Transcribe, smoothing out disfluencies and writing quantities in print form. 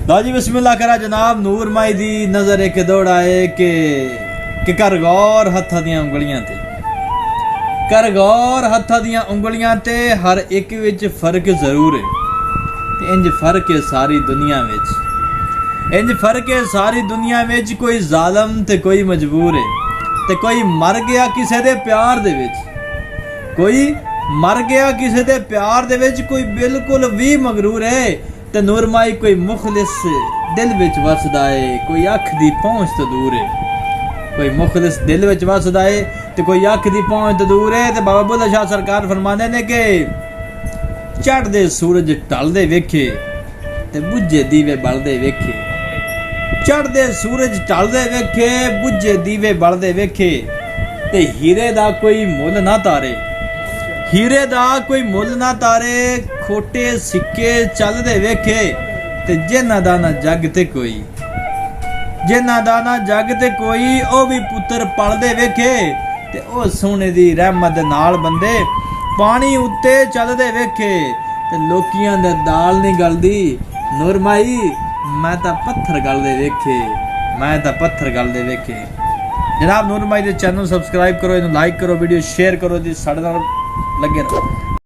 लो जी बिस्मिल्लाह करा जनाब। नूर माई दी नजर एक दौड़ आए कि कर गौर हत्था दियां उंगलियां ते, कर गौर हत्था दियां उंगलियां ते, हर एक विच फर्क जरूर है ते इंज फर्क है सारी दुनिया विच, इंज फर्क है सारी दुनिया विच। कोई जालम ते कोई मजबूर है ते कोई मर गया किसे दे प्यार दे विच, कोई मर गया किसे दे प्यार दे विच, कोई बिल्कुल भी मगरूर है ते नूरमाई कोई मुखलिस दिल विच वसदा है, कोई अख दी पहुंच तो दूर है, कोई मुखलिस दिल विच वसदा है ते कोई अख दी पहुंच तो दूर है। ते बाबा बुल्ले शाह सरकार फरमांदे ने कि चढ़दे सूरज ढलदे वेखे ते बुझे दीवे बलदे वेखे, चढ़दे सूरज ढलदे वेखे बुझे दीवे बलदे वेखे, ते हीरे दा कोई मुल ना तारे, हीरे दा कोई मुल ना तारे, खोटे सिक्के चलदे वेखे ते जिन्ना दा ना जग ते कोई, जिन्ना दा ना जग ते कोई, ओ भी पुत्र पलदे वेखे ते ओ सोने दी रहमत नाल बंदे पानी उत्ते चलदे वेखे ते लोकियां दे दाल नहीं गलदी। नूरमाई मैं तां पत्थर गलदे वेखे, मैं तां पत्थर गलदे वेखे। जनाब नूरमाई दे चैनल सब्सक्राइब करो, इनू लाइक करो, वीडियो शेयर करो जी, साडे नाल लगे रहो।